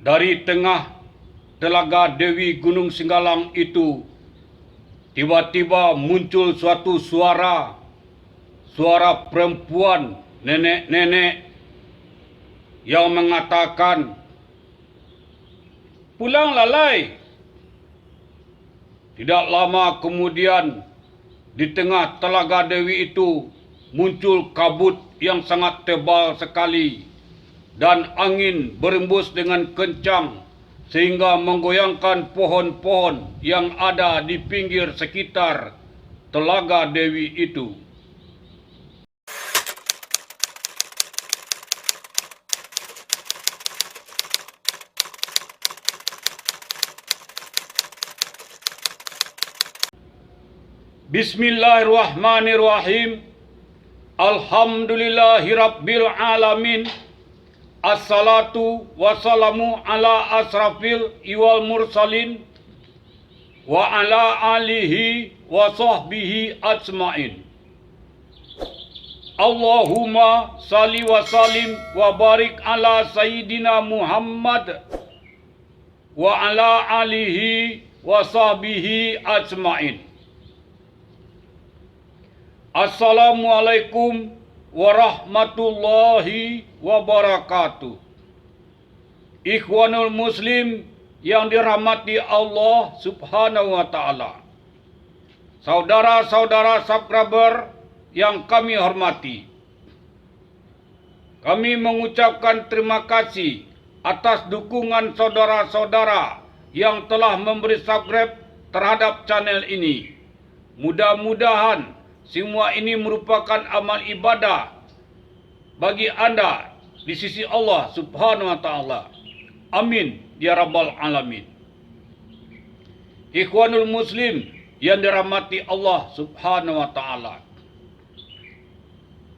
Dari tengah telaga Dewi Gunung Singgalang itu, tiba-tiba muncul suatu suara perempuan, nenek-nenek yang mengatakan, "Pulang lalai." Tidak lama kemudian, di tengah telaga Dewi itu muncul kabut yang sangat tebal sekali dan angin berembus dengan kencang sehingga menggoyangkan pohon-pohon yang ada di pinggir sekitar telaga Dewi itu. Bismillahirrahmanirrahim. Alhamdulillahirabbil alamin. Assalatu wassalamu ala asrafil iwal mursalin wa ala alihi wa sahbihi ajmain. Allahumma salli wa salim wa barik ala sayyidina Muhammad wa ala alihi wa sahbihi ajmain. Assalamualaikum warahmatullahi wabarakatuh. Ikhwanul Muslim yang dirahmati Allah Subhanahu wa Ta'ala, saudara-saudara subscriber yang kami hormati, kami mengucapkan terima kasih atas dukungan saudara-saudara yang telah memberi subscribe terhadap channel ini. Mudah-mudahan semua ini merupakan amal ibadah bagi Anda di sisi Allah Subhanahu wa Ta'ala. Amin ya rabbal alamin. Ikhwanul Muslim yang dirahmati Allah Subhanahu wa Ta'ala,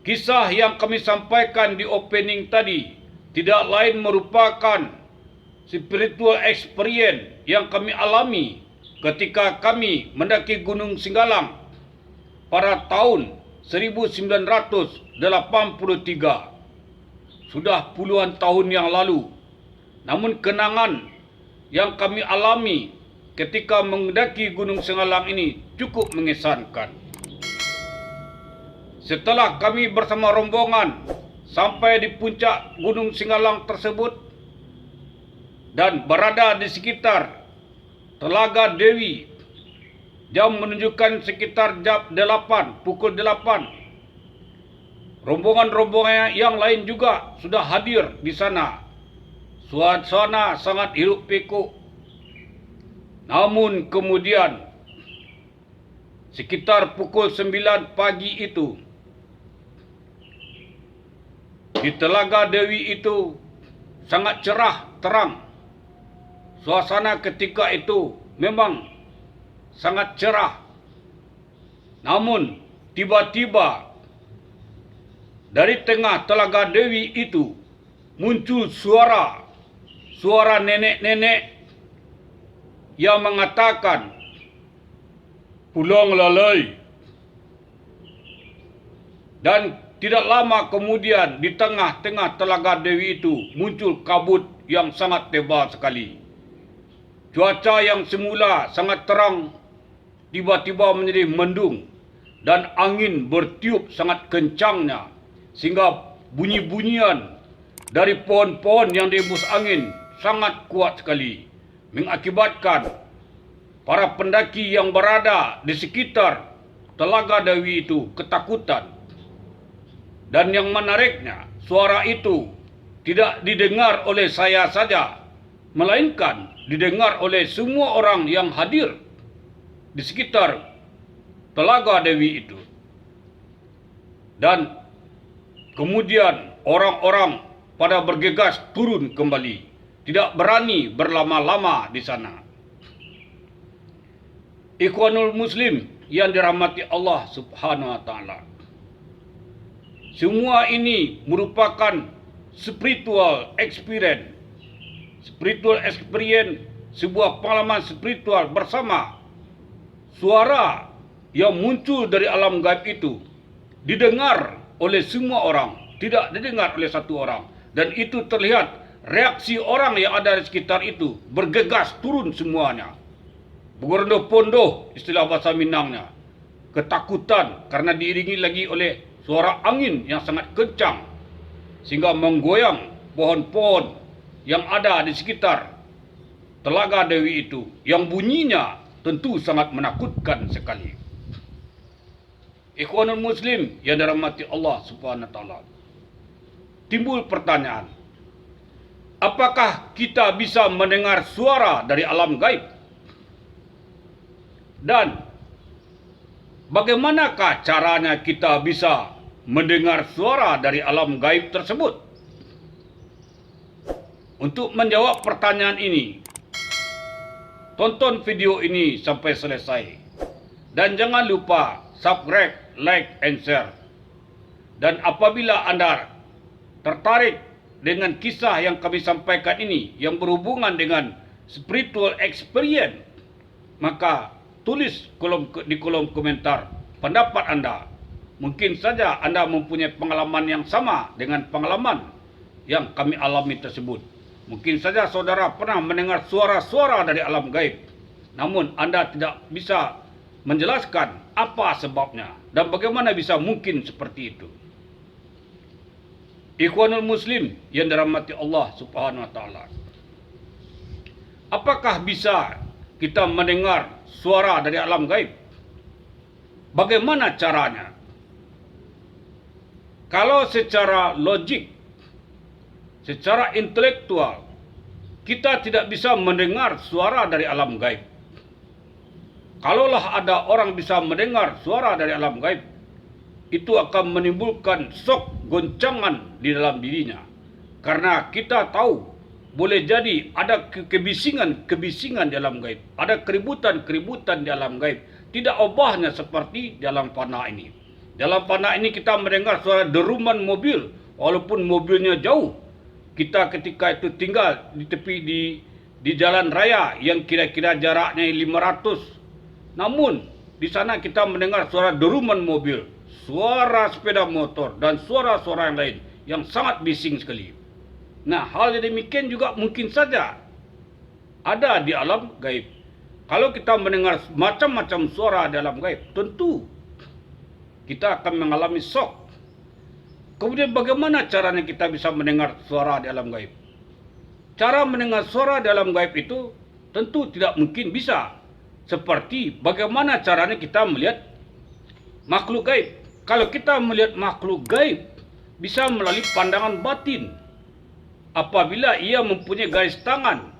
kisah yang kami sampaikan di opening tadi tidak lain merupakan spiritual experience yang kami alami ketika kami mendaki Gunung Singgalang pada tahun 1983. Sudah puluhan tahun yang lalu. Namun kenangan yang kami alami ketika mendaki Gunung Singgalang ini cukup mengesankan. Setelah kami bersama rombongan sampai di puncak Gunung Singgalang tersebut dan berada di sekitar Telaga Dewi, jam menunjukkan sekitar jam 8, pukul 8. Rombongan-rombongan yang lain juga sudah hadir di sana. Suasana sangat hiruk pikuk. Namun kemudian sekitar pukul 9 pagi itu, di Telaga Dewi itu sangat cerah, terang. Suasana ketika itu memang sangat cerah. Namun tiba-tiba dari tengah Telaga Dewi itu muncul suara nenek-nenek yang mengatakan, "Pulang lalai." Dan tidak lama kemudian di tengah-tengah Telaga Dewi itu muncul kabut yang sangat tebal sekali. Cuaca yang semula sangat terang tiba-tiba menjadi mendung dan angin bertiup sangat kencangnya sehingga bunyi-bunyian dari pohon-pohon yang dihembus angin sangat kuat sekali, mengakibatkan para pendaki yang berada di sekitar Telaga Dewi itu ketakutan. Dan yang menariknya, suara itu tidak didengar oleh saya saja, melainkan didengar oleh semua orang yang hadir di sekitar Telaga Dewi itu. Dan kemudian orang-orang pada bergegas turun kembali, tidak berani berlama-lama di sana. Ikhwanul Muslim yang dirahmati Allah Subhanahu wa Ta'ala, semua ini merupakan spiritual experience, sebuah pengalaman spiritual bersama. Suara yang muncul dari alam gaib itu didengar oleh semua orang, tidak didengar oleh satu orang. Dan itu terlihat reaksi orang yang ada di sekitar itu bergegas turun semuanya. Bergondoh-pondoh istilah bahasa Minangnya. Ketakutan karena diiringi lagi oleh suara angin yang sangat kencang sehingga menggoyang pohon-pohon yang ada di sekitar Telaga Dewi itu, yang bunyinya tentu sangat menakutkan sekali. Ikhwanul Muslim yang dirahmati Allah Subhanahu wa taala. Timbul pertanyaan, apakah kita bisa mendengar suara dari alam gaib? Dan bagaimanakah caranya kita bisa mendengar suara dari alam gaib tersebut? Untuk menjawab pertanyaan ini, tonton video ini sampai selesai. Dan jangan lupa subscribe, like, and share. Dan apabila Anda tertarik dengan kisah yang kami sampaikan ini yang berhubungan dengan spiritual experience, maka tulis di kolom komentar pendapat Anda. Mungkin saja Anda mempunyai pengalaman yang sama dengan pengalaman yang kami alami tersebut. Mungkin saja saudara pernah mendengar suara-suara dari alam gaib, namun Anda tidak bisa menjelaskan apa sebabnya dan bagaimana bisa mungkin seperti itu. Ikhwanul Muslim yang dirahmati Allah Subhanahu wa taala. Apakah bisa kita mendengar suara dari alam gaib? Bagaimana caranya? Kalau secara logik, secara intelektual, kita tidak bisa mendengar suara dari alam gaib. Kalaulah ada orang bisa mendengar suara dari alam gaib, itu akan menimbulkan shock, goncangan di dalam dirinya. Karena kita tahu, boleh jadi ada kebisingan di alam gaib. Ada keributan di alam gaib. Tidak ubahnya seperti dalam fana ini. Dalam fana ini kita mendengar suara deruman mobil, walaupun mobilnya jauh. Kita ketika itu tinggal di tepi di jalan raya yang kira-kira jaraknya 500. Namun di sana kita mendengar suara deruman mobil, suara sepeda motor dan suara-suara yang lain yang sangat bising sekali. Nah, hal yang demikian juga mungkin saja ada di alam gaib. Kalau kita mendengar macam-macam suara di alam gaib, tentu kita akan mengalami shock. Kemudian bagaimana caranya kita bisa mendengar suara di alam gaib? Cara mendengar suara di alam gaib itu tentu tidak mungkin bisa seperti bagaimana caranya kita melihat makhluk gaib. Kalau kita melihat makhluk gaib, bisa melalui pandangan batin. Apabila ia mempunyai garis tangan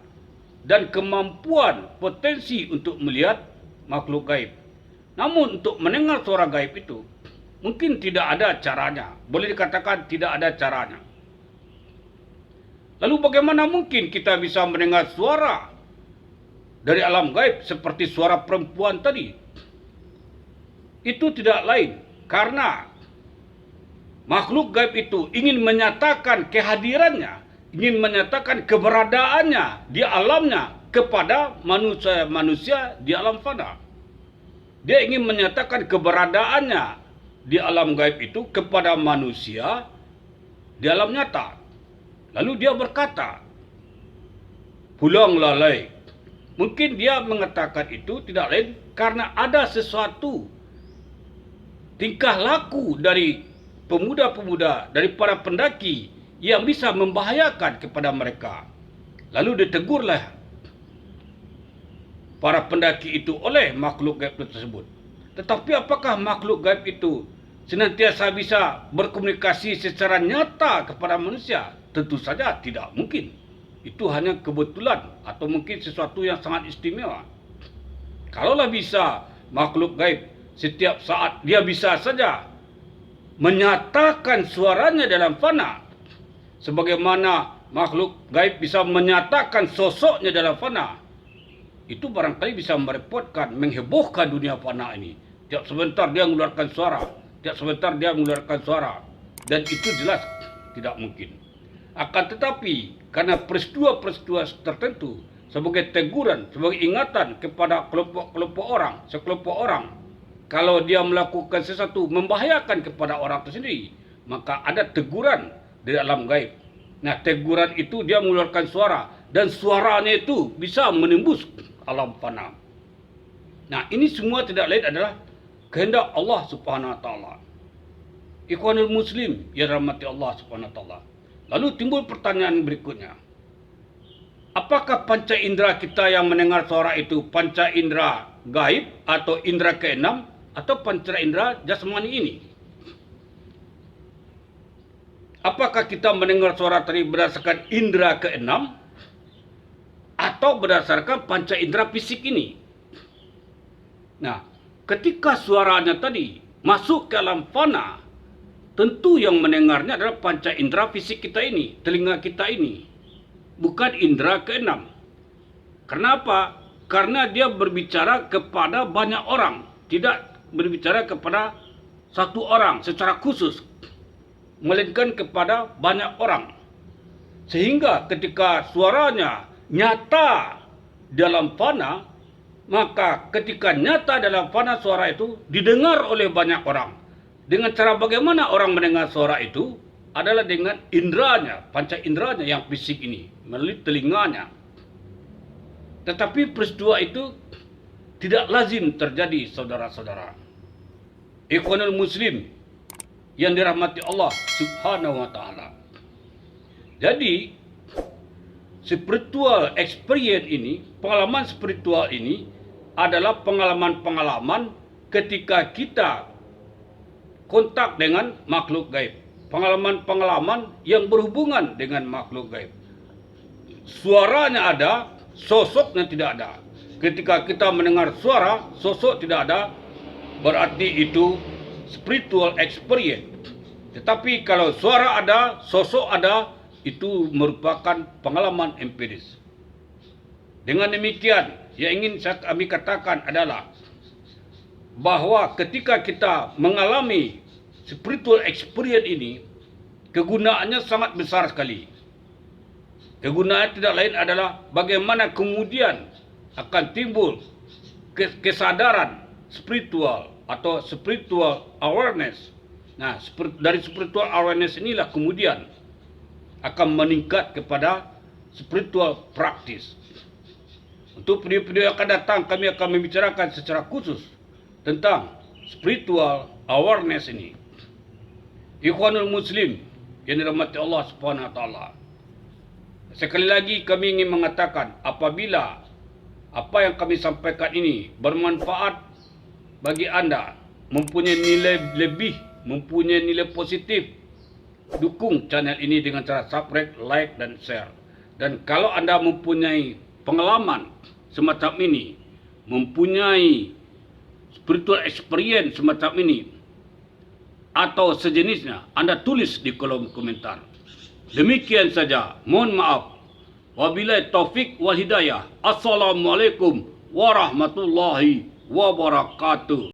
dan kemampuan potensi untuk melihat makhluk gaib. Namun untuk mendengar suara gaib itu, mungkin tidak ada caranya. Boleh dikatakan tidak ada caranya. Lalu bagaimana mungkin kita bisa mendengar suara dari alam gaib seperti suara perempuan tadi? Itu tidak lain karena makhluk gaib itu ingin menyatakan kehadirannya, ingin menyatakan keberadaannya di alamnya kepada manusia di alam fana. Dia ingin menyatakan keberadaannya di alam gaib itu kepada manusia di alam nyata. Lalu dia berkata, pulang lalai. Mungkin dia mengatakan itu tidak lain karena ada sesuatu tingkah laku dari pemuda-pemuda, dari para pendaki yang bisa membahayakan kepada mereka. Lalu ditegurlah para pendaki itu oleh makhluk gaib tersebut. Tetapi apakah makhluk gaib itu senantiasa bisa berkomunikasi secara nyata kepada manusia? Tentu saja tidak mungkin. Itu hanya kebetulan atau mungkin sesuatu yang sangat istimewa. Kalaulah bisa makhluk gaib setiap saat dia bisa saja menyatakan suaranya dalam fana, sebagaimana makhluk gaib bisa menyatakan sosoknya dalam fana, itu barangkali bisa merepotkan, menghebohkan dunia fana ini. Tiap sebentar dia mengeluarkan suara, tiap sebentar dia mengeluarkan suara, dan itu jelas tidak mungkin. Akan tetapi karena peristiwa-peristiwa tertentu sebagai teguran, sebagai ingatan kepada kelompok-kelompok orang, sekelompok orang, kalau dia melakukan sesuatu membahayakan kepada orang tersendiri, maka ada teguran dari alam gaib. Nah, teguran itu dia mengeluarkan suara dan suaranya itu bisa menembus alam fana. Nah, ini semua tidak lain adalah kehendak Allah Subhanahu wa taala. Ikhwanul muslim yang dirahmati Allah Subhanahu wa taala. Lalu timbul pertanyaan berikutnya. Apakah panca indera kita yang mendengar suara itu panca indera gaib atau indera keenam atau panca indera jasmani ini? Apakah kita mendengar suara tadi berdasarkan indera keenam atau berdasarkan panca indera fisik ini? Nah, ketika suaranya tadi masuk ke alam fana, tentu yang mendengarnya adalah panca indera fisik kita ini, telinga kita ini, bukan indera keenam. Kenapa? Karena dia berbicara kepada banyak orang, tidak berbicara kepada satu orang secara khusus, melainkan kepada banyak orang. Sehingga ketika suaranya nyata dalam fana, maka ketika nyata dalam fana suara itu didengar oleh banyak orang. Dengan cara bagaimana orang mendengar suara itu adalah dengan inderanya, panca inderanya yang fisik ini, melalui telinganya. Tetapi peristiwa itu tidak lazim terjadi, saudara-saudara. Ikhwanul muslim yang dirahmati Allah Subhanahu wa taala. Jadi spiritual experience ini, pengalaman spiritual ini adalah pengalaman-pengalaman ketika kita kontak dengan makhluk gaib. Pengalaman-pengalaman yang berhubungan dengan makhluk gaib. Suaranya ada, sosoknya tidak ada. Ketika kita mendengar suara, sosok tidak ada, berarti itu spiritual experience. Tetapi kalau suara ada, sosok ada, itu merupakan pengalaman empiris. Dengan demikian, yang ingin kami katakan adalah bahwa ketika kita mengalami spiritual experience ini, kegunaannya sangat besar sekali. Kegunaannya tidak lain adalah bagaimana kemudian akan timbul kesadaran spiritual atau spiritual awareness. Nah, dari spiritual awareness inilah kemudian akan meningkat kepada spiritual practice. Untuk video-video yang akan datang, kami akan membicarakan secara khusus tentang spiritual awareness ini. Ikhwanul muslim yang dirahmati Allah Subhanahu wa taala. Sekali lagi kami ingin mengatakan, apabila apa yang kami sampaikan ini bermanfaat bagi anda, mempunyai nilai lebih, mempunyai nilai positif, dukung channel ini dengan cara subscribe, like dan share. Dan kalau anda mempunyai pengalaman semacam ini, mempunyai spiritual experience semacam ini atau sejenisnya, anda tulis di kolom komentar. Demikian saja, mohon maaf. Wabillahi taufik wal hidayah. Assalamualaikum warahmatullahi wabarakatuh.